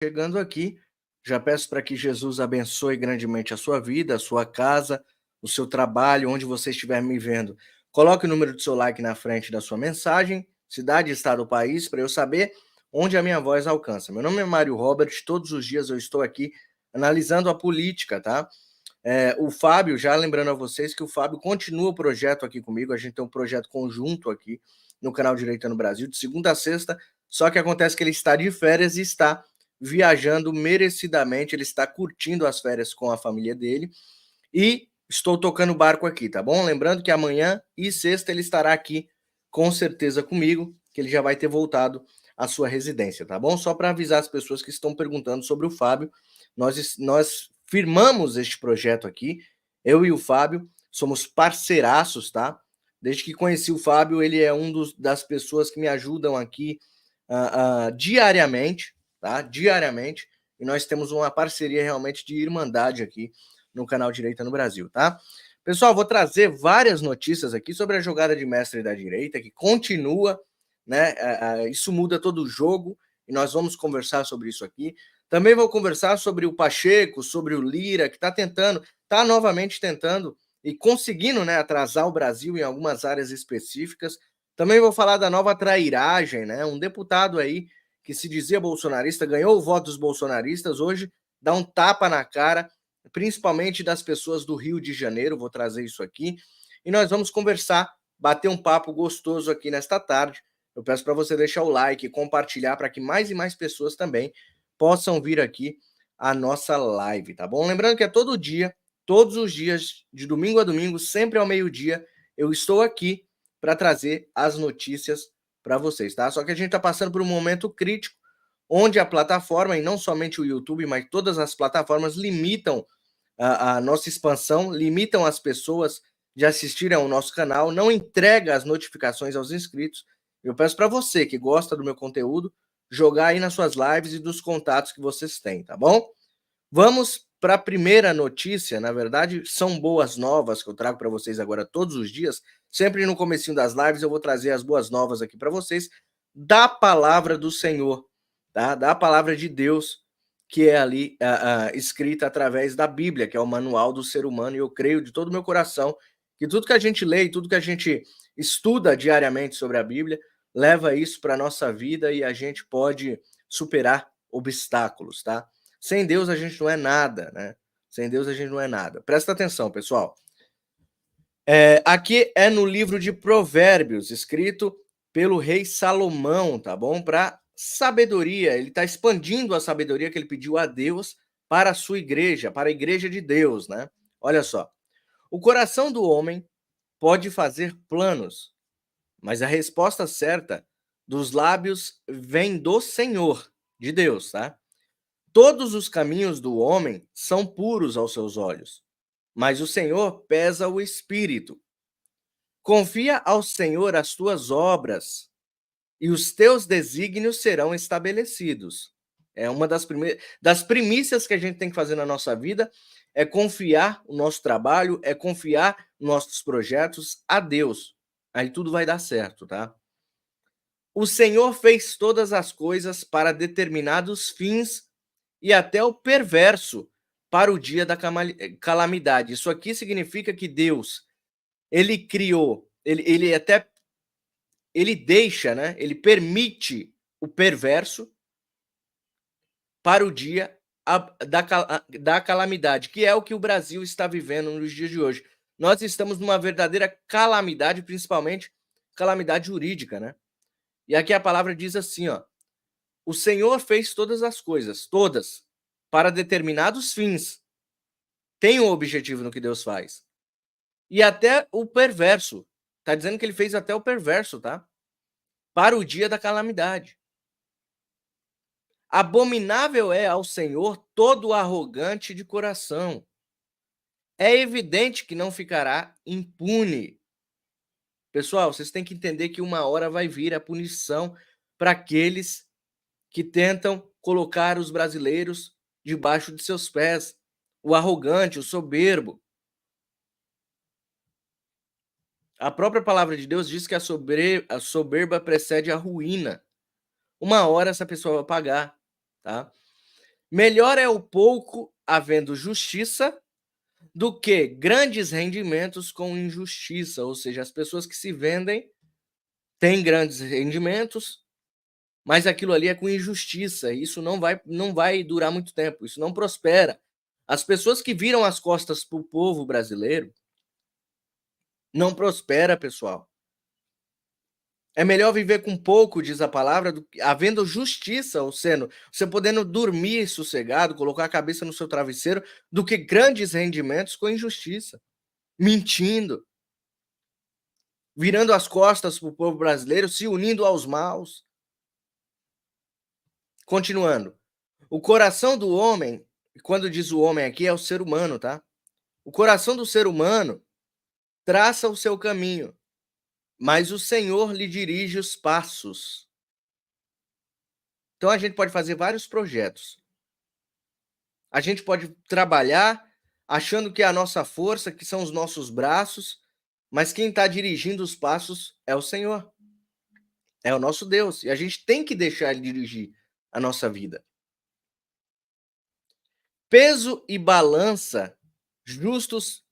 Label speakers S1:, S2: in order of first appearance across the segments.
S1: Chegando aqui, já peço para que Jesus abençoe grandemente a sua vida, a sua casa, o seu trabalho, onde você estiver me vendo. Coloque o número do seu like na frente da sua mensagem, cidade, estado, país, para eu saber onde a minha voz alcança. Meu nome é Mário Robert, todos os dias eu estou aqui analisando a política, tá? O Fábio, já lembrando a vocês que o Fábio continua o projeto aqui comigo, a gente tem um projeto conjunto aqui no canal Direita no Brasil, de segunda a sexta, só que acontece que ele está de férias e está viajando merecidamente, ele está curtindo as férias com a família dele, e estou tocando o barco aqui, tá bom? Lembrando que amanhã e sexta ele estará aqui com certeza comigo, que ele já vai ter voltado à sua residência, tá bom? Só para avisar as pessoas que estão perguntando sobre o Fábio, nós firmamos este projeto aqui, eu e o Fábio, somos parceiraços, tá? Desde que conheci o Fábio, ele é das pessoas que me ajudam aqui diariamente, tá? Diariamente, e nós temos uma parceria realmente de irmandade aqui no canal Direita no Brasil, tá? Pessoal, vou trazer várias notícias aqui sobre a jogada de mestre da direita, que continua, né? Isso muda todo o jogo, e nós vamos conversar sobre isso aqui. Também vou conversar sobre o Pacheco, sobre o Lira, que está novamente tentando e conseguindo, né, atrasar o Brasil em algumas áreas específicas. Também vou falar da nova trairagem, né? Um deputado aí que se dizia bolsonarista, ganhou o voto dos bolsonaristas, hoje dá um tapa na cara, principalmente das pessoas do Rio de Janeiro, vou trazer isso aqui, e nós vamos conversar, bater um papo gostoso aqui nesta tarde. Eu peço para você deixar o like, compartilhar para que mais e mais pessoas também possam vir aqui a nossa live, tá bom? Lembrando que é todo dia, todos os dias, de domingo a domingo, sempre ao meio-dia, eu estou aqui para trazer as notícias para vocês, tá? Só que a gente está passando por um momento crítico, onde a plataforma, e não somente o YouTube, mas todas as plataformas limitam a nossa expansão, limitam as pessoas de assistirem ao nosso canal, não entrega as notificações aos inscritos. Eu peço para você que gosta do meu conteúdo, jogar aí nas suas lives e dos contatos que vocês têm, tá bom? Vamos para a primeira notícia, na verdade, são boas novas que eu trago para vocês agora todos os dias. Sempre no comecinho das lives eu vou trazer as boas novas aqui para vocês da palavra do Senhor, tá? Da palavra de Deus, que é ali escrita através da Bíblia, que é o manual do ser humano, e eu creio de todo o meu coração que tudo que a gente lê e tudo que a gente estuda diariamente sobre a Bíblia leva isso para a nossa vida e a gente pode superar obstáculos, tá? Sem Deus a gente não é nada, né? Sem Deus a gente não é nada. Presta atenção, pessoal. Aqui é no livro de Provérbios, escrito pelo rei Salomão, tá bom? Para sabedoria, ele está expandindo a sabedoria que ele pediu a Deus para a sua igreja, para a igreja de Deus, né? Olha só. O coração do homem pode fazer planos, mas a resposta certa dos lábios vem do Senhor, de Deus, tá? Todos os caminhos do homem são puros aos seus olhos, mas o Senhor pesa o espírito. Confia ao Senhor as tuas obras, e os teus desígnios serão estabelecidos. É uma das primícias que a gente tem que fazer na nossa vida, é confiar o nosso trabalho, é confiar nossos projetos a Deus. Aí tudo vai dar certo, tá? O Senhor fez todas as coisas para determinados fins e até o perverso para o dia da calamidade. Isso aqui significa que Deus, ele criou, ele deixa, né? Ele permite o perverso para o dia da calamidade, que é o que o Brasil está vivendo nos dias de hoje. Nós estamos numa verdadeira calamidade, principalmente calamidade jurídica, né? E aqui a palavra diz assim, ó: o Senhor fez todas as coisas, todas, para determinados fins. Tem um objetivo no que Deus faz. E até o perverso. Tá dizendo que ele fez até o perverso, tá? Para o dia da calamidade. Abominável é ao Senhor todo arrogante de coração. É evidente que não ficará impune. Pessoal, vocês têm que entender que uma hora vai vir a punição para aqueles que tentam colocar os brasileiros debaixo de seus pés. O arrogante, o soberbo. A própria palavra de Deus diz que a soberba precede a ruína. Uma hora essa pessoa vai pagar, tá? Melhor é o pouco havendo justiça do que grandes rendimentos com injustiça, ou seja, as pessoas que se vendem têm grandes rendimentos, mas aquilo ali é com injustiça, e isso não vai durar muito tempo, isso não prospera. As pessoas que viram as costas para o povo brasileiro não prospera, pessoal. É melhor viver com pouco, diz a palavra, havendo justiça, ou seja, você podendo dormir sossegado, colocar a cabeça no seu travesseiro, do que grandes rendimentos com injustiça, mentindo, virando as costas para o povo brasileiro, se unindo aos maus. Continuando. O coração do homem, quando diz o homem aqui, é o ser humano, tá? O coração do ser humano traça o seu caminho, mas o Senhor lhe dirige os passos. Então a gente pode fazer vários projetos. A gente pode trabalhar achando que é a nossa força, que são os nossos braços, mas quem está dirigindo os passos é o Senhor. É o nosso Deus. E a gente tem que deixar Ele dirigir a nossa vida. Peso e balança justos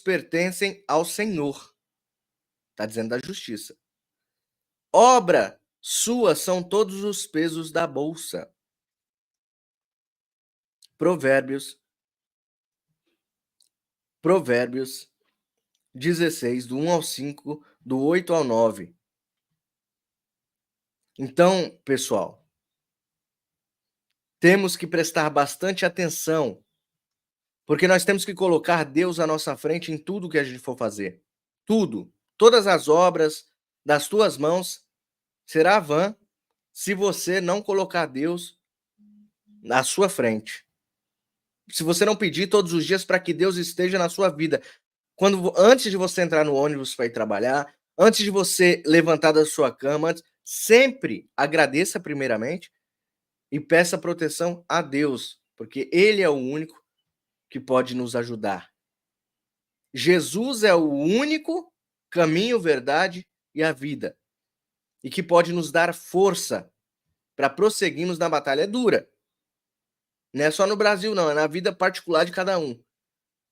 S1: pertencem ao Senhor. Está dizendo da justiça. Obra sua são todos os pesos da bolsa. Provérbios 16, do 1 ao 5, do 8 ao 9. Então, pessoal, temos que prestar bastante atenção, porque nós temos que colocar Deus à nossa frente em tudo que a gente for fazer. Tudo. Todas as obras das tuas mãos será vã se você não colocar Deus na sua frente. Se você não pedir todos os dias para que Deus esteja na sua vida. Antes de você entrar no ônibus para ir trabalhar, antes de você levantar da sua cama, sempre agradeça primeiramente e peça proteção a Deus, porque Ele é o único que pode nos ajudar. Jesus é o único caminho, verdade e a vida, e que pode nos dar força para prosseguirmos na batalha dura. Não é só no Brasil, não, é na vida particular de cada um.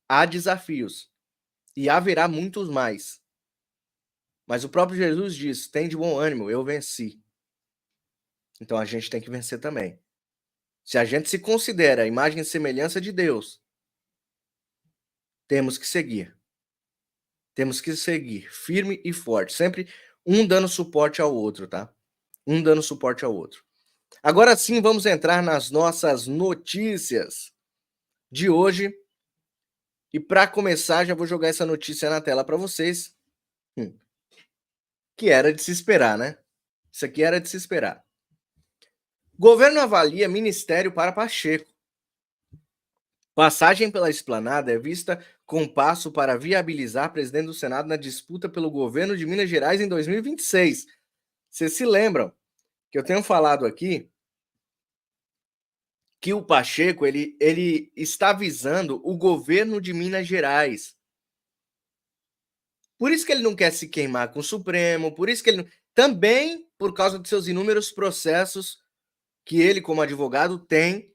S1: Há desafios e haverá muitos mais. Mas o próprio Jesus diz: tem de bom ânimo, eu venci. Então a gente tem que vencer também. Se a gente se considera a imagem e semelhança de Deus, temos que seguir. Temos que seguir firme e forte, sempre um dando suporte ao outro, tá? Um dando suporte ao outro. Agora sim, vamos entrar nas nossas notícias de hoje. E para começar, já vou jogar essa notícia na tela para vocês. Que era de se esperar, né? Isso aqui era de se esperar. Governo avalia ministério para Pacheco. Passagem pela esplanada é vista com passo para viabilizar presidente do Senado na disputa pelo governo de Minas Gerais em 2026. Vocês se lembram que eu tenho falado aqui que o Pacheco ele está visando o governo de Minas Gerais. Por isso que ele não quer se queimar com o Supremo, por isso que ele também por causa de seus inúmeros processos que ele, como advogado, tem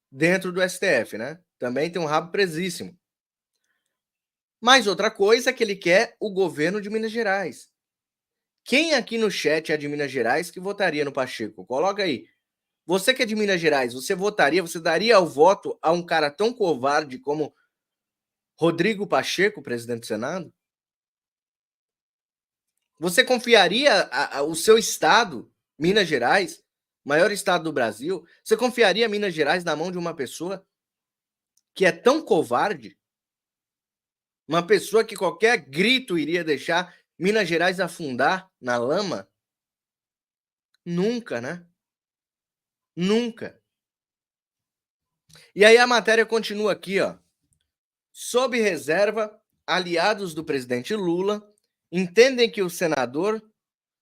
S1: dentro do STF, né? Também tem um rabo presíssimo. Mas outra coisa é que ele quer o governo de Minas Gerais. Quem aqui no chat é de Minas Gerais que votaria no Pacheco? Coloca aí. Você que é de Minas Gerais, você daria o voto a um cara tão covarde como Rodrigo Pacheco, presidente do Senado? Você confiaria o seu estado, Minas Gerais, maior estado do Brasil, você confiaria Minas Gerais na mão de uma pessoa que é tão covarde? Uma pessoa que qualquer grito iria deixar Minas Gerais afundar na lama? Nunca, né? Nunca. E aí a matéria continua aqui, ó. Sob reserva, aliados do presidente Lula entendem que o senador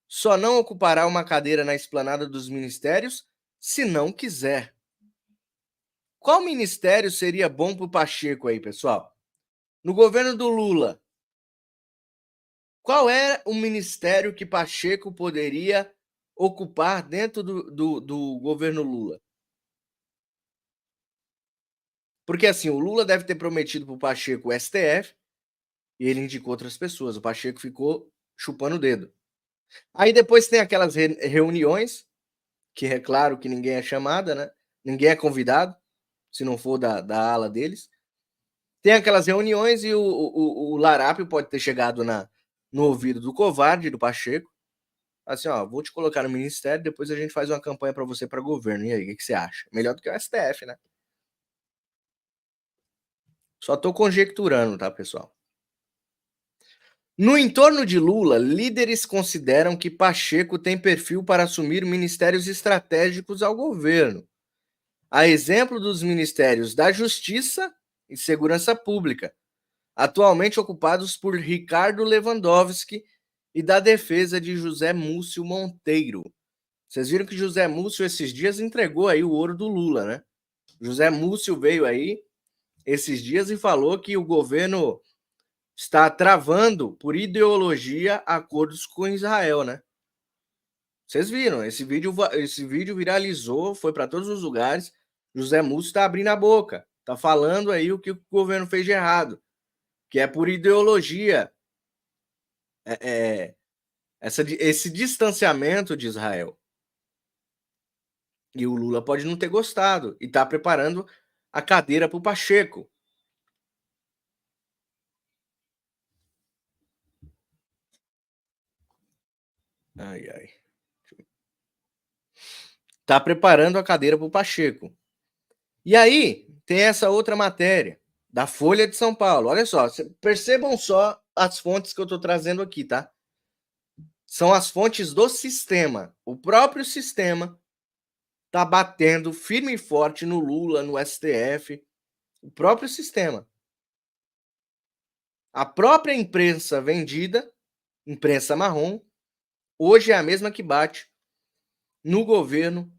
S1: só não ocupará uma cadeira na esplanada dos ministérios se não quiser. Qual ministério seria bom para o Pacheco aí, pessoal? No governo do Lula, qual era o ministério que Pacheco poderia ocupar dentro do governo Lula? Porque assim, o Lula deve ter prometido para o Pacheco o STF e ele indicou outras pessoas. O Pacheco ficou chupando o dedo. Aí depois tem aquelas reuniões, que é claro que ninguém é chamada, né? Ninguém é convidado, se não for da ala deles. Tem aquelas reuniões e o Larápio pode ter chegado no ouvido do covarde, do Pacheco, assim, ó, vou te colocar no ministério, depois a gente faz uma campanha para você para governo. E aí, o que você acha? Melhor do que o STF, né? Só tô conjecturando, tá, pessoal? No entorno de Lula, líderes consideram que Pacheco tem perfil para assumir ministérios estratégicos ao governo, a exemplo dos ministérios da Justiça e Segurança Pública, atualmente ocupados por Ricardo Lewandowski, e da Defesa de José Múcio Monteiro. Vocês viram que José Múcio esses dias entregou aí o ouro do Lula, né? José Múcio veio aí esses dias e falou que o governo está travando, por ideologia, acordos com Israel, né? Vocês viram, esse vídeo viralizou, foi para todos os lugares. José Múcio está abrindo a boca, está falando aí o que o governo fez de errado, que é por ideologia, esse distanciamento de Israel. E o Lula pode não ter gostado e está preparando a cadeira para o Pacheco. Ai, ai. Tá preparando a cadeira para o Pacheco. E aí, tem essa outra matéria da Folha de São Paulo. Olha só, percebam só as fontes que eu estou trazendo aqui, tá? São as fontes do sistema. O próprio sistema tá batendo firme e forte no Lula, no STF. O próprio sistema. A própria imprensa vendida, imprensa marrom, hoje é a mesma que bate no governo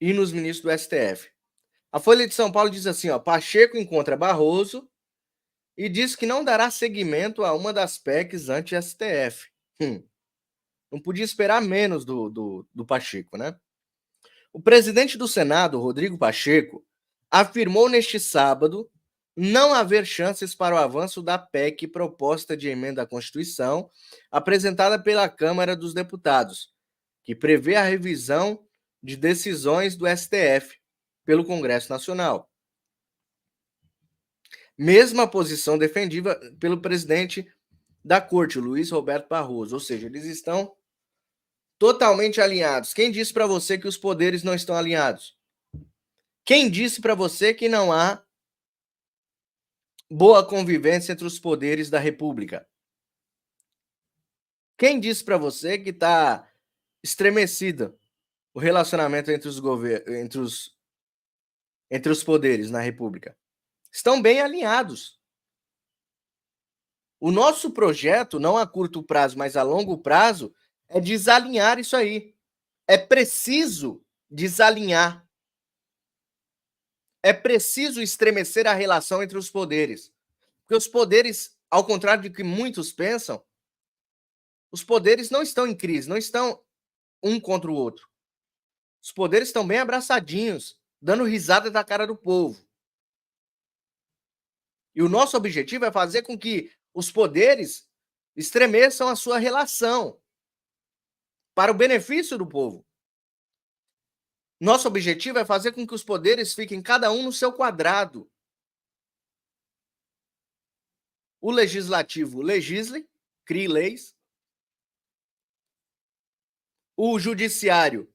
S1: e nos ministros do STF. A Folha de São Paulo diz assim, ó, Pacheco encontra Barroso e diz que não dará seguimento a uma das PECs anti-STF. Não podia esperar menos do Pacheco, né? O presidente do Senado, Rodrigo Pacheco, afirmou neste sábado não haver chances para o avanço da PEC, proposta de emenda à Constituição, apresentada pela Câmara dos Deputados, que prevê a revisão de decisões do STF pelo Congresso Nacional. Mesma posição defendida pelo presidente da Corte, Luiz Roberto Barroso, ou seja, eles estão totalmente alinhados. Quem disse para você que os poderes não estão alinhados? Quem disse para você que não há boa convivência entre os poderes da República? Quem disse para você que está estremecido o relacionamento entre os poderes na República? Estão bem alinhados. O nosso projeto, não a curto prazo, mas a longo prazo, é desalinhar isso aí. É preciso desalinhar. É preciso estremecer a relação entre os poderes. Porque os poderes, ao contrário do que muitos pensam, os poderes não estão em crise, não estão um contra o outro. Os poderes estão bem abraçadinhos, dando risada da cara do povo. E o nosso objetivo é fazer com que os poderes estremeçam a sua relação para o benefício do povo. Nosso objetivo é fazer com que os poderes fiquem cada um no seu quadrado. O legislativo legisle, crie leis. O judiciário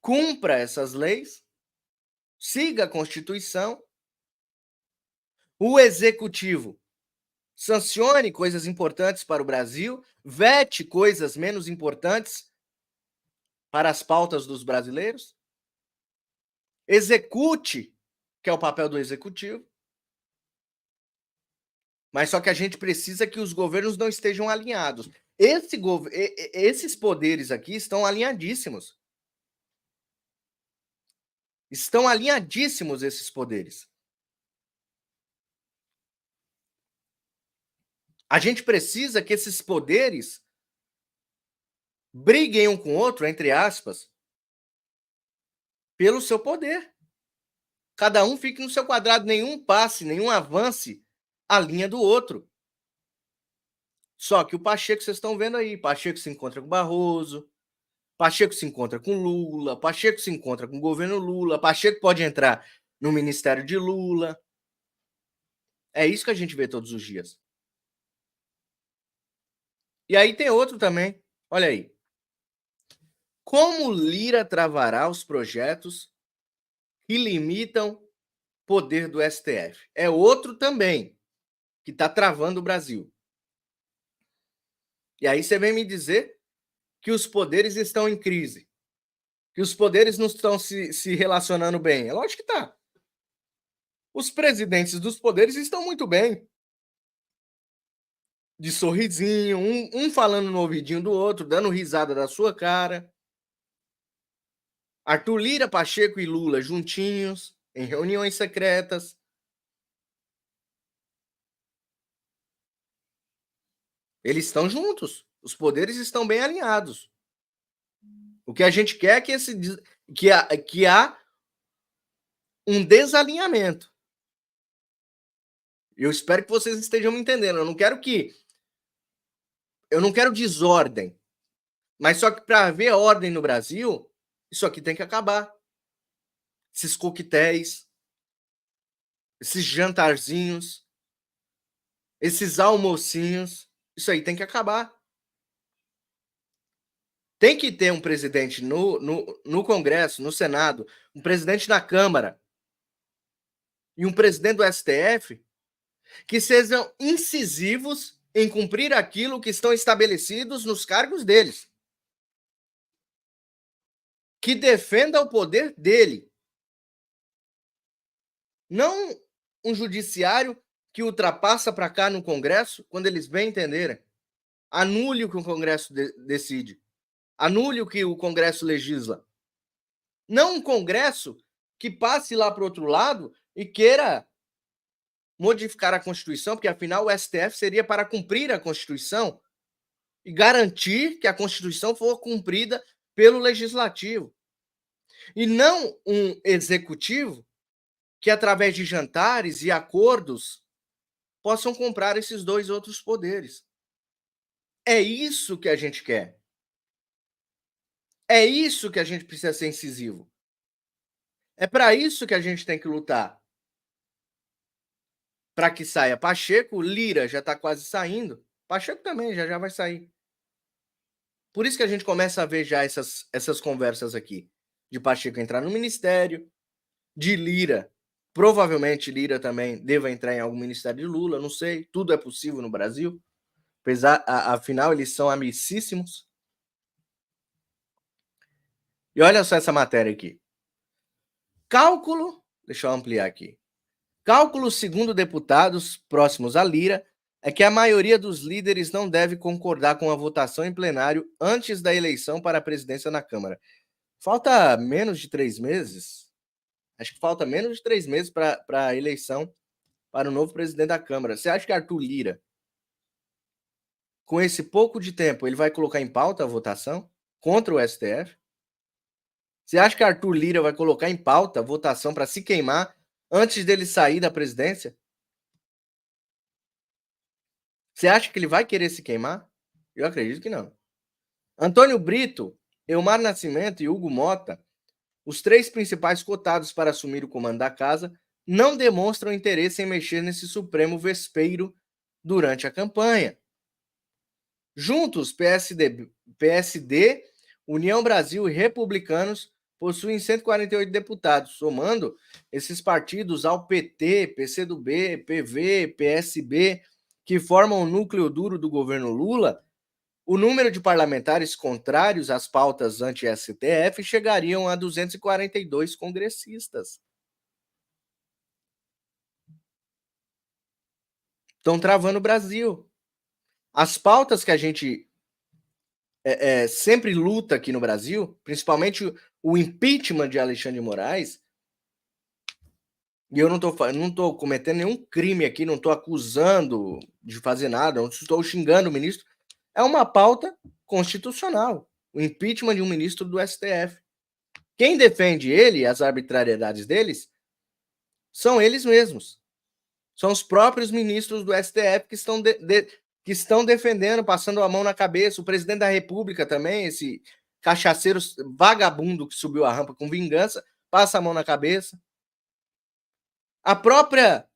S1: cumpra essas leis, siga a Constituição. O executivo sancione coisas importantes para o Brasil, vete coisas menos importantes para as pautas dos brasileiros, execute, que é o papel do executivo. Mas só que a gente precisa que os governos não estejam alinhados. Esses poderes aqui estão alinhadíssimos. Estão alinhadíssimos esses poderes. A gente precisa que esses poderes briguem um com o outro, entre aspas, pelo seu poder. Cada um fique no seu quadrado, nenhum passe, nenhum avance a linha do outro. Só que o Pacheco, vocês estão vendo aí, Pacheco se encontra com Barroso, Pacheco se encontra com Lula, Pacheco se encontra com o governo Lula, Pacheco pode entrar no ministério de Lula. É isso que a gente vê todos os dias. E aí tem outro também, olha aí. Como Lira travará os projetos que limitam poder do STF? É outro também que está travando o Brasil. E aí você vem me dizer que os poderes estão em crise, que os poderes não estão se relacionando bem. É lógico que está. Os presidentes dos poderes estão muito bem. De sorrisinho, um falando no ouvidinho do outro, dando risada da sua cara. Arthur Lira, Pacheco e Lula juntinhos, em reuniões secretas. Eles estão juntos. Os poderes estão bem alinhados. O que a gente quer é que há um desalinhamento. Eu espero que vocês estejam me entendendo. Eu não quero desordem. Mas só que para haver ordem no Brasil, isso aqui tem que acabar. Esses coquetéis, esses jantarzinhos, esses almocinhos, isso aí tem que acabar. Tem que ter um presidente no Congresso, no Senado, um presidente na Câmara e um presidente do STF que sejam incisivos em cumprir aquilo que estão estabelecidos nos cargos deles. Que defenda o poder dele. Não um judiciário que ultrapassa para cá no Congresso quando eles bem entenderem. Anule o que o Congresso decide. Anule o que o Congresso legisla. Não um Congresso que passe lá para o outro lado e queira modificar a Constituição, porque afinal o STF seria para cumprir a Constituição e garantir que a Constituição for cumprida pelo Legislativo. E não um Executivo que, através de jantares e acordos, possam comprar esses dois outros poderes. É isso que a gente quer. É isso que a gente precisa ser incisivo. É para isso que a gente tem que lutar. Para que saia Pacheco, Lira já está quase saindo, Pacheco também já vai sair. Por isso que a gente começa a ver já essas conversas aqui, de Pacheco entrar no ministério, de Lira, provavelmente Lira também deva entrar em algum ministério de Lula, não sei, tudo é possível no Brasil, afinal eles são amicíssimos. E olha só essa matéria aqui. Cálculo, deixa eu ampliar aqui. Cálculo, segundo deputados próximos a Lira, é que a maioria dos líderes não deve concordar com a votação em plenário antes da eleição para a presidência na Câmara. Falta menos de 3 meses. Acho que falta menos de 3 meses para a eleição para o novo presidente da Câmara. Você acha que Arthur Lira, com esse pouco de tempo, ele vai colocar em pauta a votação contra o STF? Você acha que Arthur Lira vai colocar em pauta a votação para se queimar antes dele sair da presidência? Você acha que ele vai querer se queimar? Eu acredito que não. Antônio Brito, Elmar Nascimento e Hugo Mota, os 3 principais cotados para assumir o comando da casa, não demonstram interesse em mexer nesse Supremo vespeiro durante a campanha. Juntos, PSD, União Brasil e Republicanos possuem 148 deputados, somando esses partidos ao PT, PCdoB, PV, PSB, que formam o núcleo duro do governo Lula. O número de parlamentares contrários às pautas anti-STF chegariam a 242 congressistas. Estão travando o Brasil. As pautas que a gente sempre luta aqui no Brasil, principalmente o impeachment de Alexandre de Moraes, e eu não estou cometendo nenhum crime aqui, não estou acusando de fazer nada, não estou xingando o ministro, é uma pauta constitucional, o impeachment de um ministro do STF. Quem defende ele, as arbitrariedades deles, São eles mesmos. São os próprios ministros do STF que estão defendendo, passando a mão na cabeça. O presidente da República também, esse cachaceiro vagabundo que subiu a rampa com vingança, passa a mão na cabeça. A própria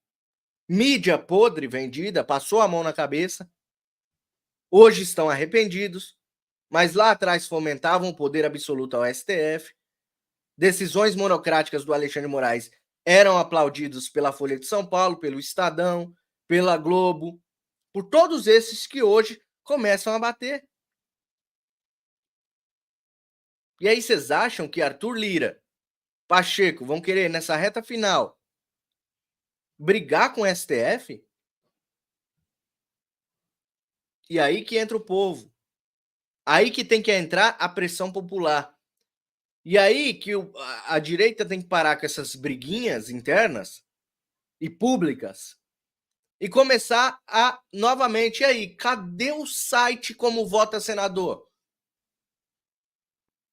S1: mídia podre vendida passou a mão na cabeça. Hoje estão arrependidos, mas lá atrás fomentavam o poder absoluto ao STF. Decisões monocráticas do Alexandre de Moraes eram aplaudidos pela Folha de São Paulo, pelo Estadão, pela Globo, por todos esses que hoje começam a bater. E aí vocês acham que Arthur Lira, Pacheco vão querer, nessa reta final, brigar com o STF? E aí que entra o povo. Aí que tem que entrar a pressão popular. E aí que a direita tem que parar com essas briguinhas internas e públicas e começar a, novamente, e aí, cadê o site como vota senador?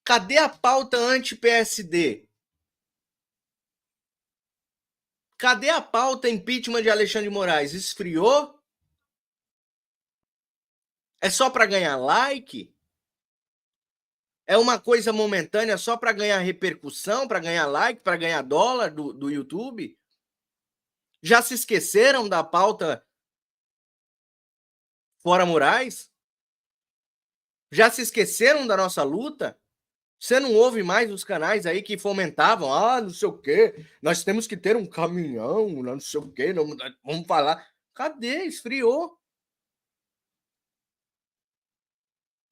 S1: Cadê a pauta anti-PSD? Cadê a pauta impeachment de Alexandre de Moraes? Esfriou? É só para ganhar like? É uma coisa momentânea só para ganhar repercussão, para ganhar like, para ganhar dólar do YouTube? Já se esqueceram da pauta fora Moraes? Já se esqueceram da nossa luta? Você não ouve mais os canais aí que fomentavam, não sei o quê, nós temos que ter um caminhão, não sei o quê, não, vamos falar. Cadê? Esfriou.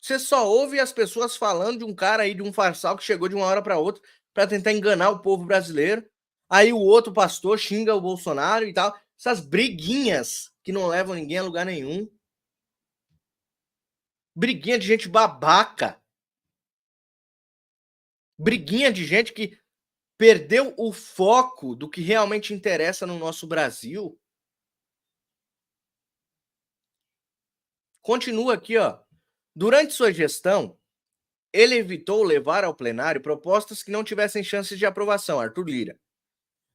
S1: Você só ouve as pessoas falando de um cara aí, de um farsal que chegou de uma hora para outra para tentar enganar o povo brasileiro. Aí o outro pastor xinga o Bolsonaro e tal. Essas briguinhas que não levam ninguém a lugar nenhum. Briguinha de gente babaca. Briguinha de gente que perdeu o foco do que realmente interessa no nosso Brasil. Continua aqui, ó. Durante sua gestão, ele evitou levar ao plenário propostas que não tivessem chances de aprovação, Arthur Lira.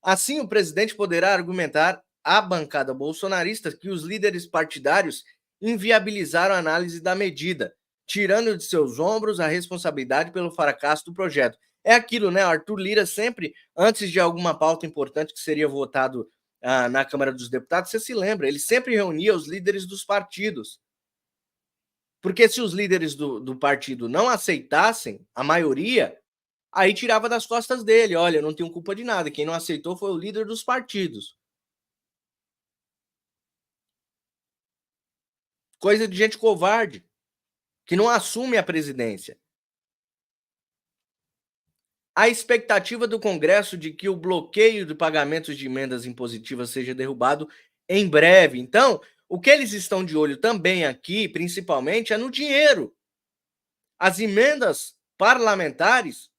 S1: Assim, o presidente poderá argumentar à bancada bolsonarista que os líderes partidários inviabilizaram a análise da medida, tirando de seus ombros a responsabilidade pelo fracasso do projeto. É aquilo, né? Arthur Lira sempre, antes de alguma pauta importante que seria votado na Câmara dos Deputados, você se lembra, ele sempre reunia os líderes dos partidos. Porque se os líderes do partido não aceitassem, a maioria, aí tirava das costas dele. Olha, eu não tenho culpa de nada. Quem não aceitou foi o líder dos partidos. Coisa de gente covarde, que não assume a presidência. A expectativa do Congresso de que o bloqueio de pagamentos de emendas impositivas seja derrubado em breve. Então, o que eles estão de olho também aqui, principalmente, é no dinheiro. As emendas parlamentares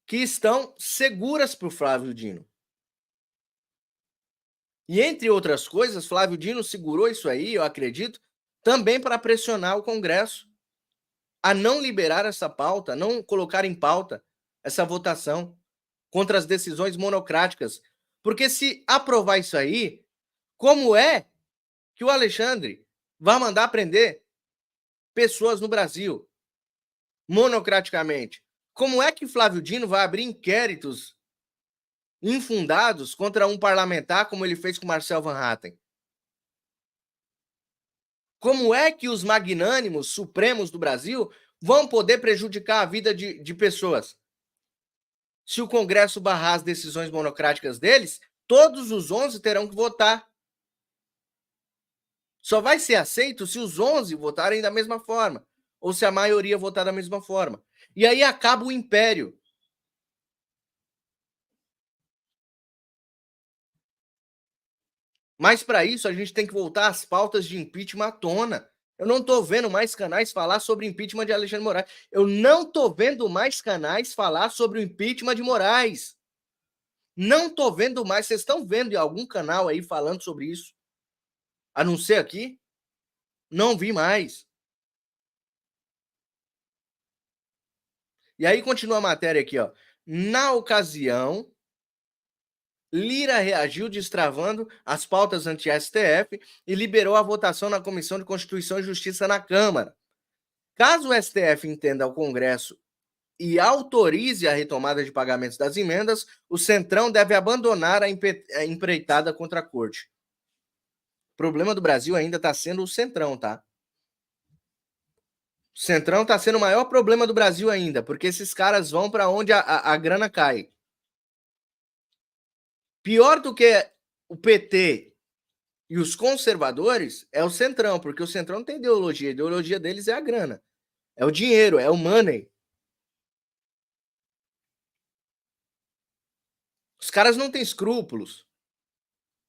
S1: que estão seguras para o Flávio Dino. E, entre outras coisas, Flávio Dino segurou isso aí, eu acredito, também para pressionar o Congresso a não liberar essa pauta, não colocar em pauta essa votação contra as decisões monocráticas. Porque se aprovar isso aí, como é que o Alexandre vai mandar prender pessoas no Brasil monocraticamente? Como é que Flávio Dino vai abrir inquéritos infundados contra um parlamentar, como ele fez com Marcel Van Hatten? Como é que os magnânimos supremos do Brasil vão poder prejudicar a vida de pessoas? Se o Congresso barrar as decisões monocráticas deles, todos os 11 terão que votar. Só vai ser aceito se os 11 votarem da mesma forma, ou se a maioria votar da mesma forma. E aí acaba o império. Mas para isso a gente tem que voltar às pautas de impeachment à tona. Eu não estou vendo mais canais falar sobre impeachment de Alexandre de Moraes. Eu não estou vendo mais canais falar sobre o impeachment de Moraes. Não estou vendo mais. Vocês estão vendo em algum canal aí falando sobre isso? A não ser aqui? Não vi mais. E aí continua a matéria aqui, ó. Na ocasião, Lira reagiu destravando as pautas anti-STF e liberou a votação na Comissão de Constituição e Justiça na Câmara. Caso o STF entenda ao Congresso e autorize a retomada de pagamentos das emendas, o Centrão deve abandonar a empreitada contra a Corte. O problema do Brasil ainda está sendo o Centrão, tá? O Centrão está sendo o maior problema do Brasil ainda, porque esses caras vão para onde a grana cai. Pior do que o PT e os conservadores é o Centrão, porque o Centrão não tem ideologia. A ideologia deles é a grana. É o dinheiro, é o money. Os caras não têm escrúpulos.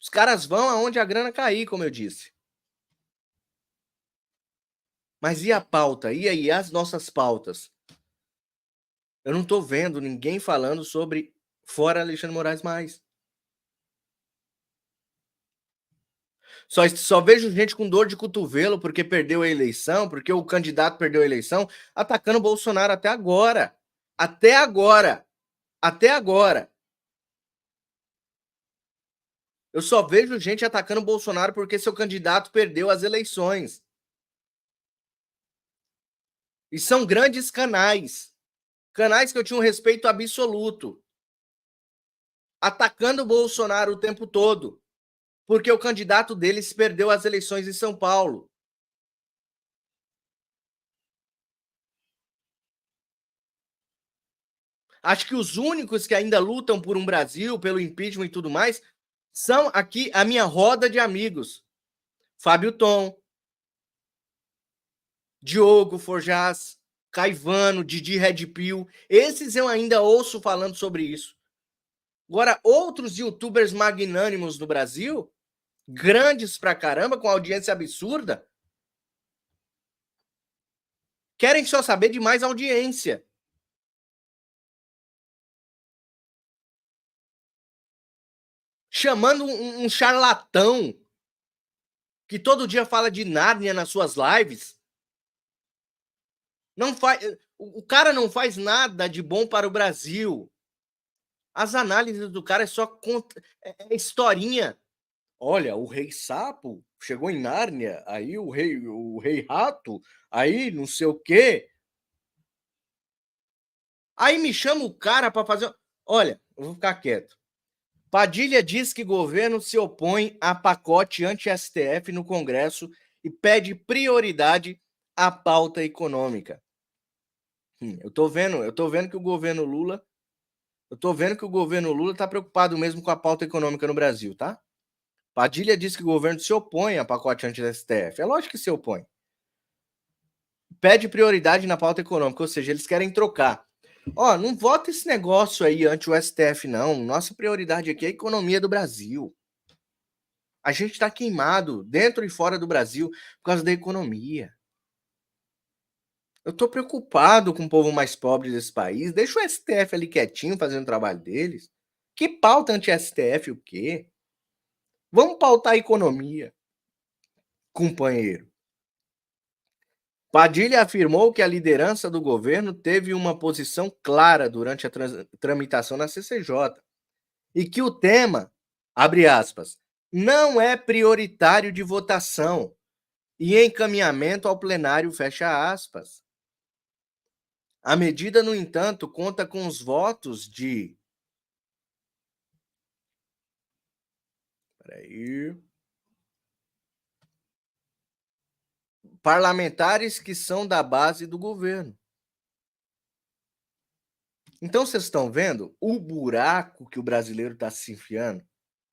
S1: Os caras vão aonde a grana cair, como eu disse. Mas e a pauta? E aí, as nossas pautas? Eu não tô vendo ninguém falando sobre fora Alexandre Moraes mais. Só vejo gente com dor de cotovelo porque perdeu a eleição, porque o candidato perdeu a eleição, atacando o Bolsonaro até agora. Até agora. Até agora. Eu só vejo gente atacando o Bolsonaro porque seu candidato perdeu as eleições. E são grandes canais. Canais que eu tinha um respeito absoluto. Atacando o Bolsonaro o tempo todo. Porque o candidato deles perdeu as eleições em São Paulo. Acho que os únicos que ainda lutam por um Brasil, pelo impeachment e tudo mais, são aqui a minha roda de amigos. Fábio Tom, Diogo Forjaz, Caivano, Didi Red Pill. Esses eu ainda ouço falando sobre isso. Agora, outros youtubers magnânimos do Brasil, grandes pra caramba, com audiência absurda, querem só saber de mais audiência. Chamando um charlatão que todo dia fala de Nárnia nas suas lives. Não faz, o cara não faz nada de bom para o Brasil. As análises do cara é só é historinha. Olha, o rei sapo chegou em Nárnia, aí o rei rato, aí não sei o quê. Aí me chama o cara para fazer. Olha, eu vou ficar quieto. Padilha diz que governo se opõe a pacote anti-STF no Congresso e pede prioridade à pauta econômica. Eu tô vendo que o governo Lula, está preocupado mesmo com a pauta econômica no Brasil, tá? Padilha diz que o governo se opõe a pacote anti-STF. É lógico que se opõe. Pede prioridade na pauta econômica, ou seja, eles querem trocar. Ó, não vota esse negócio aí ante o STF, não. Nossa prioridade aqui é a economia do Brasil. A gente está queimado dentro e fora do Brasil por causa da economia. Eu estou preocupado com o povo mais pobre desse país. Deixa o STF ali quietinho fazendo o trabalho deles. Que pauta anti-STF o quê? Vamos pautar a economia, companheiro. Padilha afirmou que a liderança do governo teve uma posição clara durante a tramitação na CCJ e que o tema, abre aspas, não é prioritário de votação e encaminhamento ao plenário, fecha aspas. A medida, no entanto, conta com os votos de. Peraí. Parlamentares que são da base do governo. Então, vocês estão vendo o buraco que o brasileiro está se enfiando?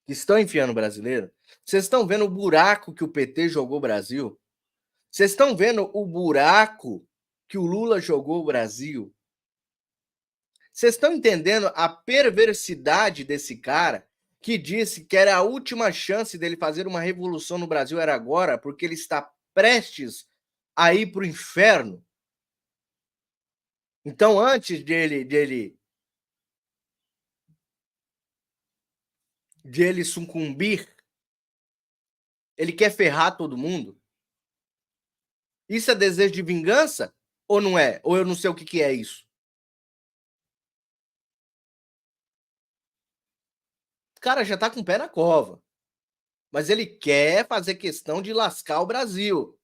S1: Que estão enfiando o brasileiro? Vocês estão vendo o buraco que o PT jogou o Brasil? Vocês estão vendo o buraco que o Lula jogou o Brasil? Vocês estão entendendo a perversidade desse cara que disse que era a última chance dele fazer uma revolução no Brasil era agora, porque ele está prestes a ir para o inferno? Então, antes de ele sucumbir, ele quer ferrar todo mundo? Isso é desejo de vingança? Ou não é? Ou eu não sei o que é isso? cara já tá com o pé na cova. Mas ele quer fazer questão de lascar o Brasil.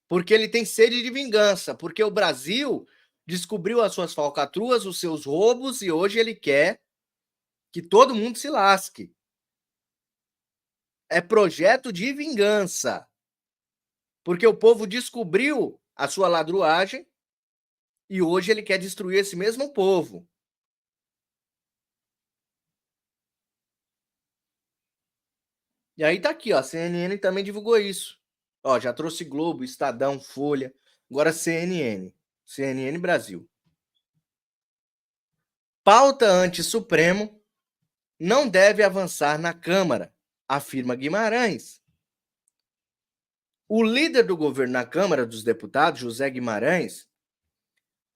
S1: Porque ele tem sede de vingança. Porque o Brasil descobriu as suas falcatruas, os seus roubos, e hoje ele quer que todo mundo se lasque. É projeto de vingança. Porque o povo descobriu a sua ladruagem e hoje ele quer destruir esse mesmo povo. E aí tá aqui, ó, a CNN também divulgou isso. Ó, já trouxe Globo, Estadão, Folha, agora CNN. CNN Brasil. Pauta anti-Supremo não deve avançar na Câmara, afirma Guimarães. O líder do governo na Câmara dos Deputados, José Guimarães,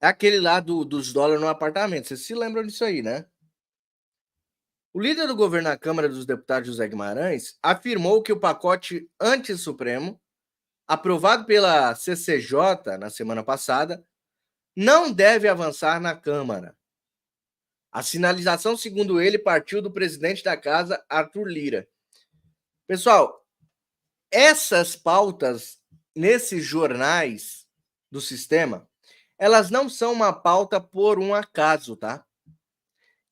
S1: é aquele lá dos dólares no apartamento. Vocês se lembram disso aí, né? O líder do governo na Câmara dos Deputados, José Guimarães, afirmou que o pacote anti-Supremo, aprovado pela CCJ na semana passada, não deve avançar na Câmara. A sinalização, segundo ele, partiu do presidente da casa, Arthur Lira. Pessoal, essas pautas nesses jornais do sistema, elas não são uma pauta por um acaso, tá?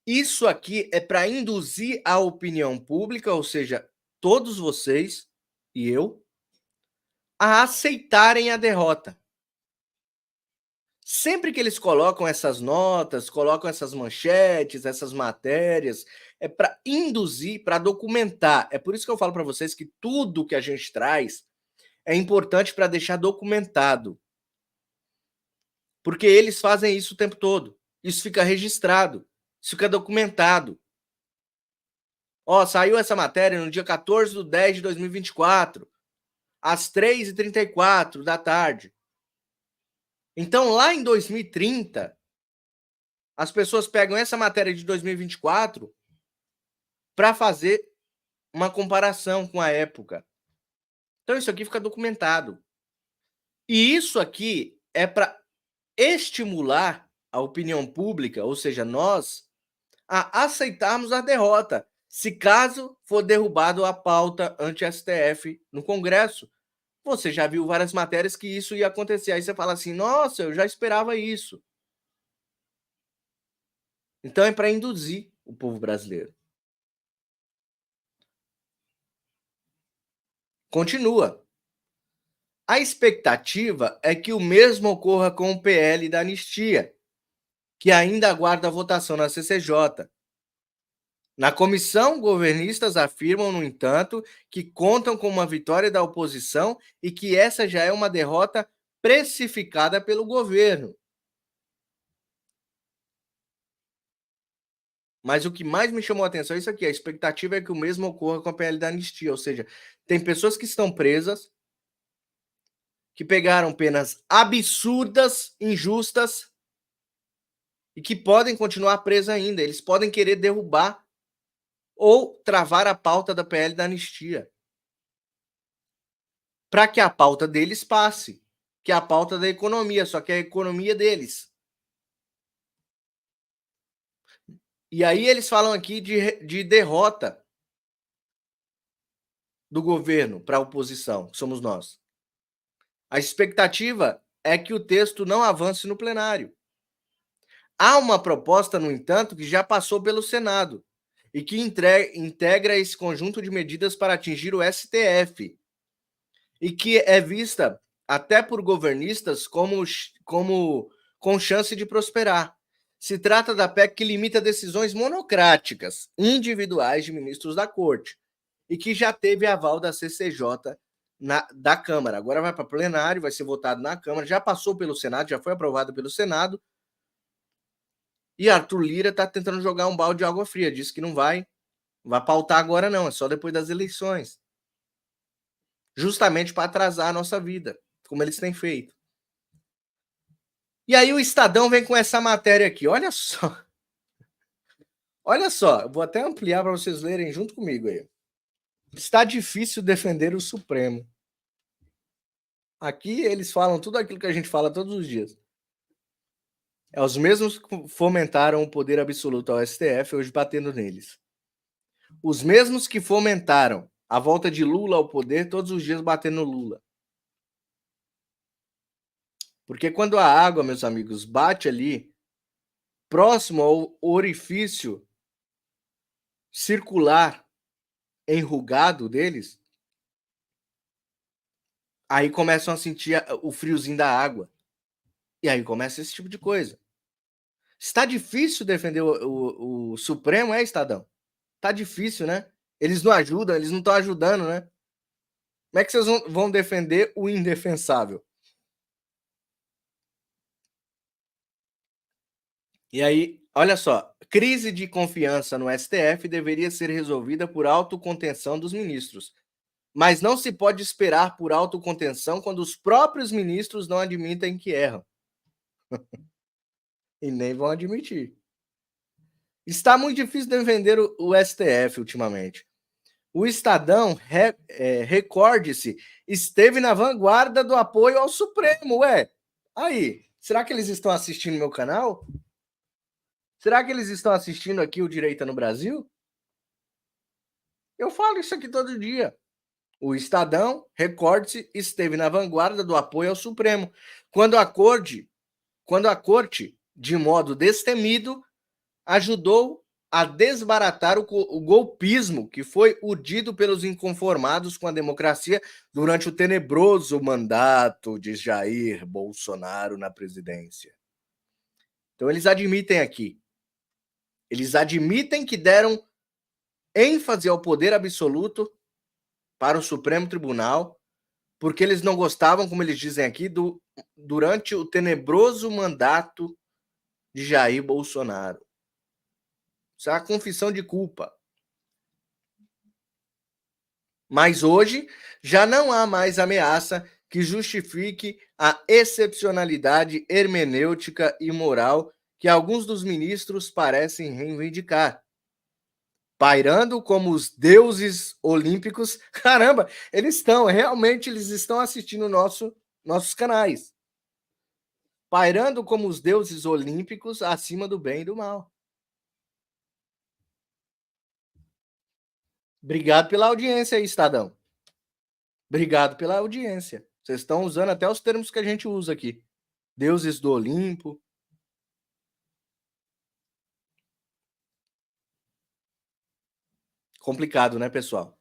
S1: Isso aqui é para induzir a opinião pública, ou seja, todos vocês e eu, a aceitarem a derrota. Sempre que eles colocam essas notas, colocam essas manchetes, essas matérias, é para induzir, para documentar. É por isso que eu falo para vocês que tudo que a gente traz é importante para deixar documentado. Porque eles fazem isso o tempo todo. Isso fica registrado, isso fica documentado. Ó, saiu essa matéria no dia 14/10/2024, às 3h34 da tarde. Então, lá em 2030, as pessoas pegam essa matéria de 2024 para fazer uma comparação com a época. Então, isso aqui fica documentado. E isso aqui é para estimular a opinião pública, ou seja, nós, a aceitarmos a derrota, se caso for derrubado a pauta anti-STF no Congresso. Você já viu várias matérias que isso ia acontecer. Aí você fala assim, nossa, eu já esperava isso. Então é para induzir o povo brasileiro. Continua. A expectativa é que o mesmo ocorra com o PL da anistia, que ainda aguarda a votação na CCJ. Na comissão, governistas afirmam, no entanto, que contam com uma vitória da oposição e que essa já é uma derrota precificada pelo governo. Mas o que mais me chamou a atenção é isso aqui: a expectativa é que o mesmo ocorra com a PL da anistia, ou seja, tem pessoas que estão presas, que pegaram penas absurdas, injustas, e que podem continuar presas ainda. Eles podem querer derrubar ou travar a pauta da PL da anistia, para que a pauta deles passe, que é a pauta da economia, só que é a economia deles. E aí eles falam aqui de derrota do governo para a oposição, que somos nós. A expectativa é que o texto não avance no plenário. Há uma proposta, no entanto, que já passou pelo Senado e que integra esse conjunto de medidas para atingir o STF e que é vista até por governistas como com chance de prosperar. Se trata da PEC que limita decisões monocráticas, individuais de ministros da Corte, e que já teve aval da CCJ da Câmara. Agora vai para plenário, vai ser votado na Câmara, já passou pelo Senado, já foi aprovado pelo Senado. E Arthur Lira está tentando jogar um balde de água fria, disse que não vai pautar agora não, é só depois das eleições. Justamente para atrasar a nossa vida, como eles têm feito. E aí o Estadão vem com essa matéria aqui, olha só. Olha só, eu vou até ampliar para vocês lerem junto comigo aí. Está difícil defender o Supremo. Aqui eles falam tudo aquilo que a gente fala todos os dias. É os mesmos que fomentaram o poder absoluto ao STF, hoje batendo neles. Os mesmos que fomentaram a volta de Lula ao poder, todos os dias batendo no Lula. Porque quando a água, meus amigos, bate ali, próximo ao orifício circular enrugado deles, aí começam a sentir o friozinho da água. E aí começa esse tipo de coisa. Está difícil defender o Supremo, Estadão? Tá difícil, né? Eles não ajudam, eles não estão ajudando, né? Como é que vocês vão defender o indefensável? E aí, olha só, crise de confiança no STF deveria ser resolvida por autocontenção dos ministros. Mas não se pode esperar por autocontenção quando os próprios ministros não admitem que erram. E nem vão admitir. Está muito difícil defender o STF ultimamente. O Estadão, recorde-se, esteve na vanguarda do apoio ao Supremo. Ué, aí, será que eles estão assistindo meu canal? Será que eles estão assistindo aqui o Direita no Brasil? Eu falo isso aqui todo dia. O Estadão, recorde-se, esteve na vanguarda do apoio ao Supremo, quando a corte, de modo destemido, ajudou a desbaratar o golpismo que foi urdido pelos inconformados com a democracia durante o tenebroso mandato de Jair Bolsonaro na presidência. Então eles admitem aqui, eles admitem que deram ênfase ao poder absoluto para o Supremo Tribunal, porque eles não gostavam, como eles dizem aqui, durante o tenebroso mandato de Jair Bolsonaro. Isso é a confissão de culpa. Mas hoje já não há mais ameaça que justifique a excepcionalidade hermenêutica e moral que alguns dos ministros parecem reivindicar. Pairando como os deuses olímpicos. Caramba, eles estão assistindo nossos canais. Pairando como os deuses olímpicos acima do bem e do mal. Obrigado pela audiência aí, Estadão. Obrigado pela audiência. Vocês estão usando até os termos que a gente usa aqui. Deuses do Olimpo. Complicado, né, pessoal?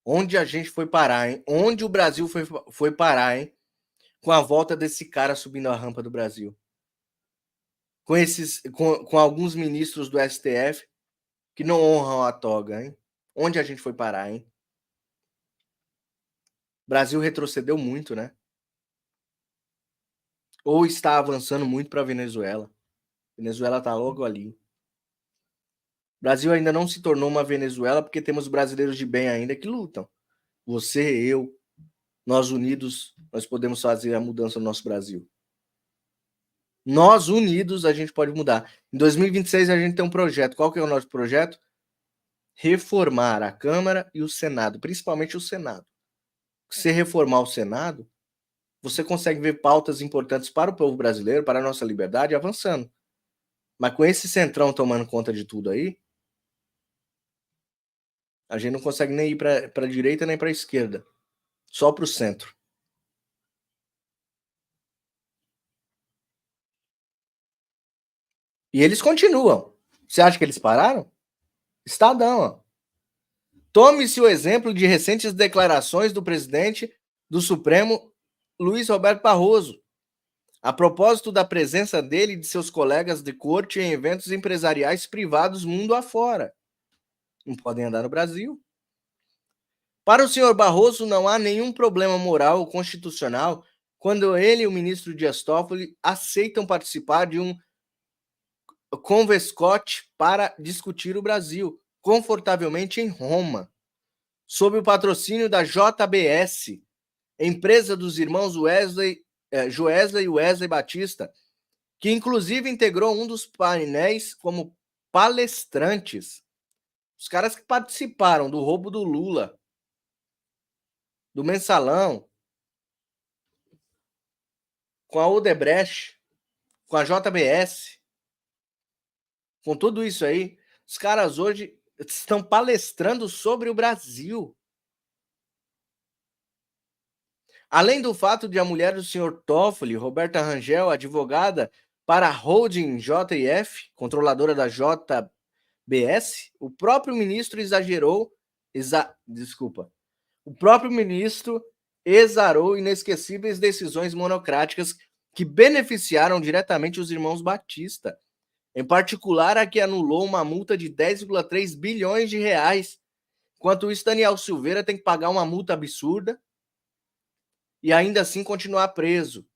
S1: Onde a gente foi parar, hein? Onde o Brasil foi parar, hein? Com a volta desse cara subindo a rampa do Brasil. Com alguns ministros do STF que não honram a toga, hein? Onde a gente foi parar, hein? O Brasil retrocedeu muito, né? Ou está avançando muito para a Venezuela. Venezuela está logo ali. O Brasil ainda não se tornou uma Venezuela porque temos brasileiros de bem ainda que lutam. Você, eu, nós unidos, nós podemos fazer a mudança no nosso Brasil. Nós unidos a gente pode mudar. Em 2026 a gente tem um projeto. Qual que é o nosso projeto? Reformar a Câmara e o Senado, principalmente o Senado. Se reformar o Senado, você consegue ver pautas importantes para o povo brasileiro, para a nossa liberdade, avançando. Mas com esse centrão tomando conta de tudo aí, a gente não consegue nem ir para a direita nem para a esquerda. Só para o centro. E eles continuam. Você acha que eles pararam? Estadão, ó. Tome-se o exemplo de recentes declarações do presidente do Supremo, Luiz Roberto Barroso, a propósito da presença dele e de seus colegas de corte em eventos empresariais privados mundo afora. Não podem andar no Brasil. Para o senhor Barroso, não há nenhum problema moral ou constitucional quando ele e o ministro Dias Toffoli aceitam participar de um convescote para discutir o Brasil, confortavelmente em Roma, sob o patrocínio da JBS, empresa dos irmãos Joesley e Wesley Batista, que inclusive integrou um dos painéis como palestrantes. Os caras que participaram do roubo do Lula, do Mensalão, com a Odebrecht, com a JBS, com tudo isso aí, os caras hoje estão palestrando sobre o Brasil. Além do fato de a mulher do senhor Toffoli, Roberta Rangel, advogada para a holding JF, controladora da JBS, o próprio ministro o próprio ministro exarou inesquecíveis decisões monocráticas que beneficiaram diretamente os irmãos Batista, em particular a que anulou uma multa de 10,3 bilhões de reais. Enquanto isso, Daniel Silveira tem que pagar uma multa absurda e ainda assim continuar preso.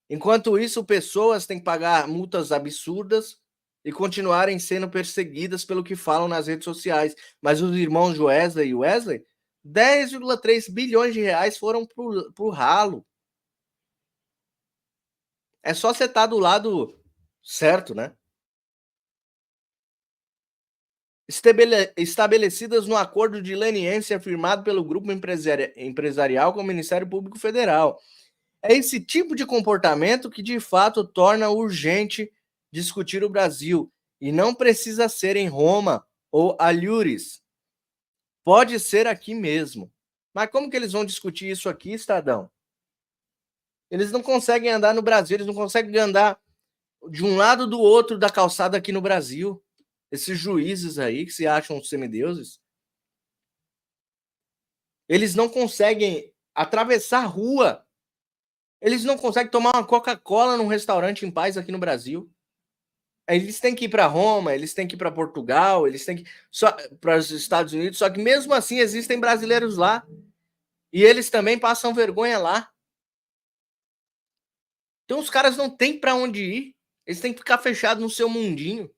S1: Enquanto isso, pessoas têm que pagar multas absurdas e continuarem sendo perseguidas pelo que falam nas redes sociais. Mas os irmãos Wesley e Wesley, 10,3 bilhões de reais foram pro ralo. É só você estar do lado certo, né? Estabelecidas no acordo de leniência firmado pelo grupo empresarial com o Ministério Público Federal. É esse tipo de comportamento que, de fato, torna urgente discutir o Brasil. E não precisa ser em Roma ou Alhures. Pode ser aqui mesmo. Mas como que eles vão discutir isso aqui, Estadão? Eles não conseguem andar no Brasil, eles não conseguem andar de um lado do outro da calçada aqui no Brasil. Esses juízes aí que se acham semideuses. Eles não conseguem atravessar a rua. Eles não conseguem tomar uma Coca-Cola num restaurante em paz aqui no Brasil. Eles têm que ir para Roma, eles têm que ir para Portugal, eles têm que ir para os Estados Unidos, só que mesmo assim existem brasileiros lá. E eles também passam vergonha lá. Então os caras não têm para onde ir. Eles têm que ficar fechados no seu mundinho.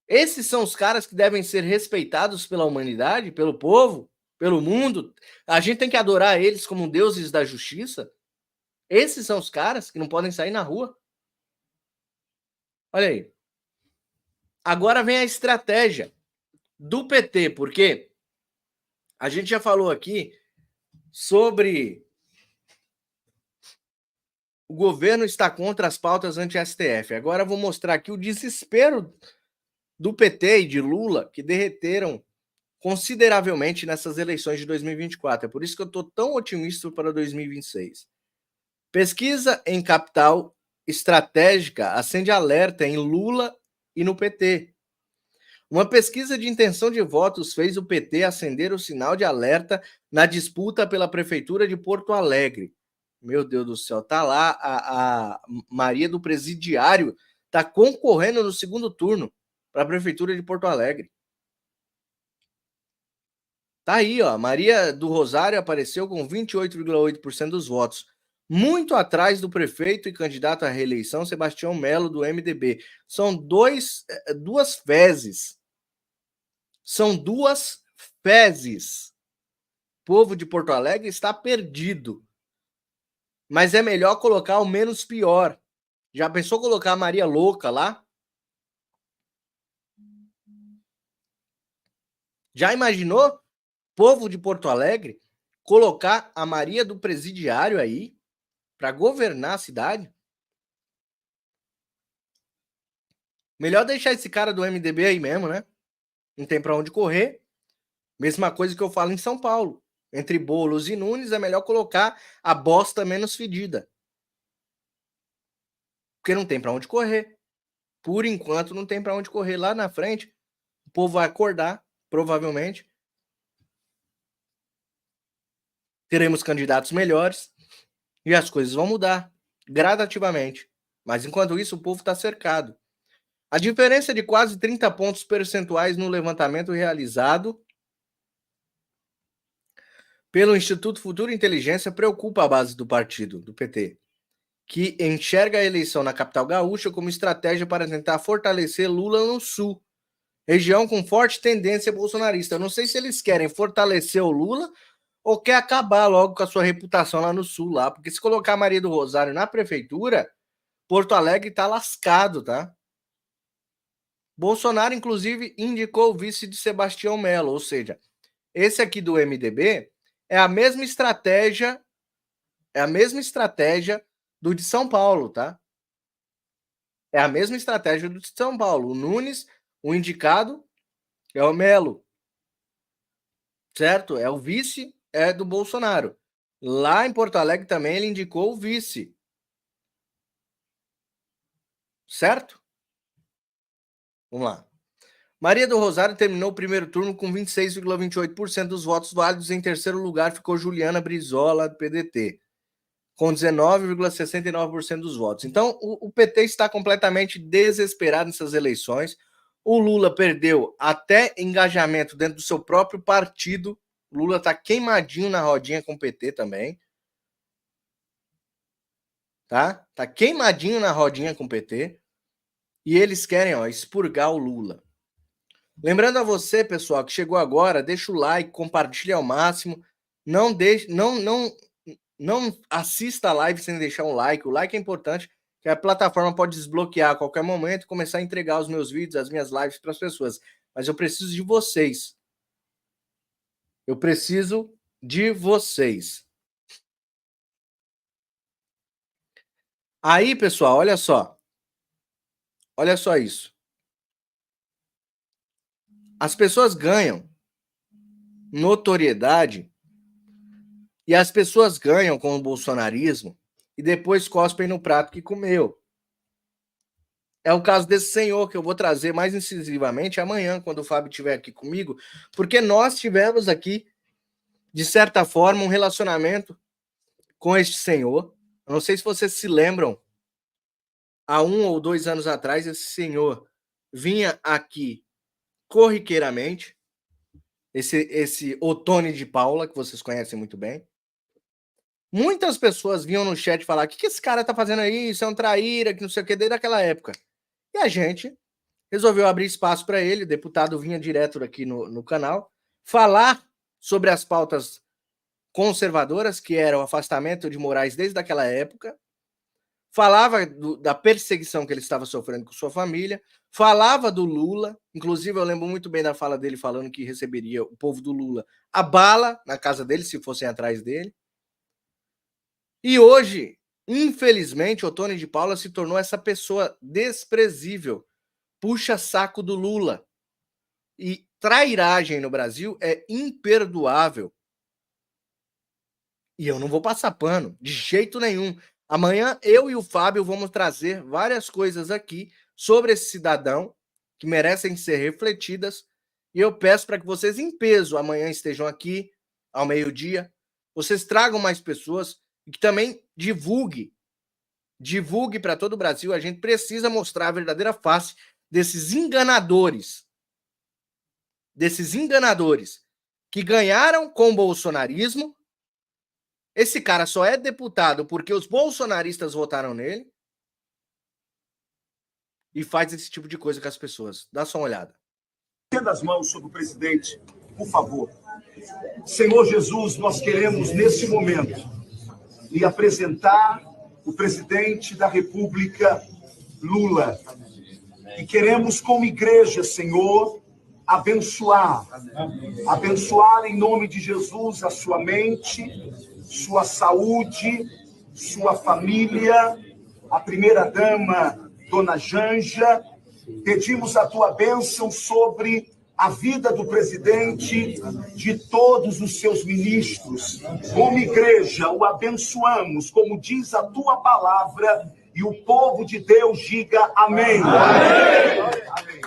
S1: Esses são os caras que devem ser respeitados pela humanidade, pelo povo, pelo mundo. A gente tem que adorar eles como deuses da justiça. Esses são os caras que não podem sair na rua. Olha aí. Agora vem a estratégia do PT, porque a gente já falou aqui sobre o governo está contra as pautas anti-STF. Agora eu vou mostrar aqui o desespero do PT e de Lula, que derreteram consideravelmente nessas eleições de 2024. É por isso que eu estou tão otimista para 2026. Pesquisa em capital estratégica acende alerta em Lula e no PT. Uma pesquisa de intenção de votos fez o PT acender o sinal de alerta na disputa pela prefeitura de Porto Alegre. Meu Deus do céu, tá lá a Maria do Presidiário, tá concorrendo no segundo turno para a prefeitura de Porto Alegre. Tá aí, ó, Maria do Rosário apareceu com 28,8% dos votos, muito atrás do prefeito e candidato à reeleição Sebastião Melo, do MDB. São duas fezes. São duas fezes. O povo de Porto Alegre está perdido. Mas é melhor colocar o menos pior. Já pensou colocar a Maria Louca lá? Já imaginou? Povo de Porto Alegre colocar a Maria do Presidiário aí para governar a cidade? Melhor deixar esse cara do MDB aí mesmo, né? Não tem para onde correr. Mesma coisa que eu falo em São Paulo. Entre Boulos e Nunes é melhor colocar a bosta menos fedida. Porque não tem para onde correr. Por enquanto não tem para onde correr. Lá na frente, o povo vai acordar, provavelmente. Teremos candidatos melhores e as coisas vão mudar gradativamente. Mas enquanto isso, o povo está cercado. A diferença de quase 30 pontos percentuais no levantamento realizado pelo Instituto Futuro Inteligência preocupa a base do partido, do PT, que enxerga a eleição na capital gaúcha como estratégia para tentar fortalecer Lula no Sul, região com forte tendência bolsonarista. Eu não sei se eles querem fortalecer o Lula ou quer acabar logo com a sua reputação lá no Sul, lá, porque se colocar a Maria do Rosário na prefeitura, Porto Alegre tá lascado, tá? Bolsonaro, inclusive, indicou o vice de Sebastião Melo, ou seja, esse aqui do MDB é a mesma estratégia do de São Paulo, tá? É a mesma estratégia do de São Paulo. O Nunes, O indicado é o Melo, certo? É o vice, é do Bolsonaro. Lá em Porto Alegre também ele indicou o vice, certo? Vamos lá. Maria do Rosário terminou o primeiro turno com 26,28% dos votos válidos. Em terceiro lugar ficou Juliana Brizola, do PDT, com 19,69% dos votos. Então, o PT está completamente desesperado nessas eleições. O Lula perdeu até engajamento dentro do seu próprio partido. O Lula está queimadinho na rodinha com o PT também. Tá queimadinho na rodinha com o PT. E eles querem, expurgar o Lula. Lembrando a você, pessoal, que chegou agora, deixa o like, compartilha ao máximo. Não assista a live sem deixar um like. O like é importante, que a plataforma pode desbloquear a qualquer momento e começar a entregar os meus vídeos, as minhas lives para as pessoas. Mas eu preciso de vocês. Eu preciso de vocês. Aí, pessoal, olha só. Olha só isso. As pessoas ganham notoriedade e as pessoas ganham com o bolsonarismo e depois cospem no prato que comeu. É o caso desse senhor que eu vou trazer mais incisivamente amanhã, quando o Fábio estiver aqui comigo, porque nós tivemos aqui, de certa forma, um relacionamento com este senhor. Eu não sei se vocês se lembram, há 1 ou 2 anos atrás, esse senhor vinha aqui corriqueiramente, esse Ottoni de Paula, que vocês conhecem muito bem. Muitas pessoas vinham no chat falar: o que esse cara tá fazendo aí? Isso é um traíra, que não sei o que, desde aquela época. E a gente resolveu abrir espaço para ele, o deputado vinha direto aqui no canal, falar sobre as pautas conservadoras, que era o afastamento de Moraes desde aquela época, falava da perseguição que ele estava sofrendo com sua família, falava do Lula, inclusive eu lembro muito bem da fala dele falando que receberia o povo do Lula a bala na casa dele, se fossem atrás dele. E hoje, infelizmente, Ottoni de Paula se tornou essa pessoa desprezível, puxa-saco do Lula. E trairagem no Brasil é imperdoável. E eu não vou passar pano, de jeito nenhum. Amanhã eu e o Fábio vamos trazer várias coisas aqui sobre esse cidadão que merecem ser refletidas. E eu peço para que vocês, em peso, amanhã estejam aqui ao meio-dia. Vocês tragam mais pessoas e que também divulgue para todo o Brasil. A gente precisa mostrar a verdadeira face desses enganadores que ganharam com o bolsonarismo. Esse cara só é deputado porque os bolsonaristas votaram nele e faz esse tipo de coisa com as pessoas. Dá só uma olhada.
S2: Estenda as mãos sobre o presidente, por favor. Senhor Jesus, nós queremos, nesse momento, lhe apresentar o presidente da República, Lula. E queremos, como igreja, Senhor, abençoar em nome de Jesus a sua mente, sua saúde, sua família, a primeira-dama, Dona Janja. Pedimos a tua bênção sobre a vida do presidente, de todos os seus ministros. Como igreja, o abençoamos, como diz a tua palavra, e o povo de Deus diga amém. Amém. Amém.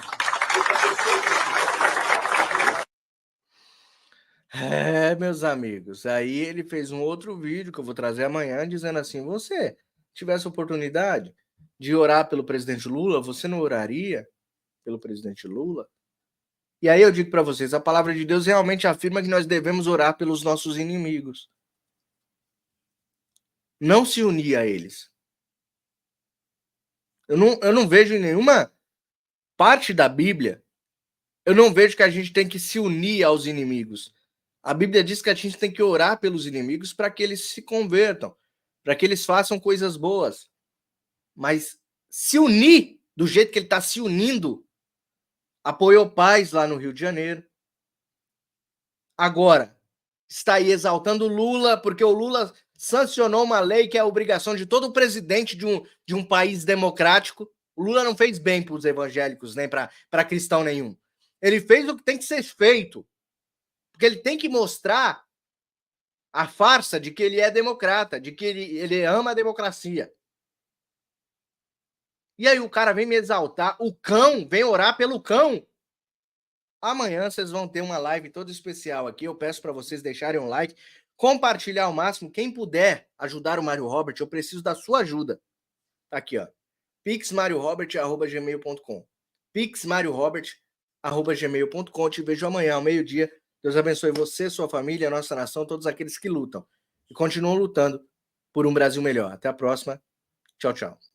S1: Meus amigos, aí ele fez um outro vídeo que eu vou trazer amanhã, dizendo assim: você tivesse oportunidade de orar pelo presidente Lula, você não oraria pelo presidente Lula? E aí eu digo para vocês, a palavra de Deus realmente afirma que nós devemos orar pelos nossos inimigos. Não se unir a eles. Eu não vejo em nenhuma parte da Bíblia, eu não vejo que a gente tem que se unir aos inimigos. A Bíblia diz que a gente tem que orar pelos inimigos para que eles se convertam, para que eles façam coisas boas. Mas se unir do jeito que ele está se unindo, apoiou paz lá no Rio de Janeiro. Agora, está aí exaltando o Lula, porque o Lula sancionou uma lei que é a obrigação de todo presidente de um país democrático, O Lula não fez bem para os evangélicos, nem para cristão nenhum. Ele fez o que tem que ser feito. Porque ele tem que mostrar a farsa de que ele é democrata, de que ele ama a democracia. E aí o cara vem me exaltar, o cão, vem orar pelo cão. Amanhã vocês vão ter uma live toda especial aqui. Eu peço para vocês deixarem um like, compartilhar ao máximo. Quem puder ajudar o Mário Robert, eu preciso da sua ajuda. Tá aqui, ó. pixmariorobert@gmail.com. pixmariorobert@gmail.com. Te vejo amanhã ao meio-dia. Deus abençoe você, sua família, a nossa nação, todos aqueles que lutam e continuam lutando por um Brasil melhor. Até a próxima. Tchau, tchau.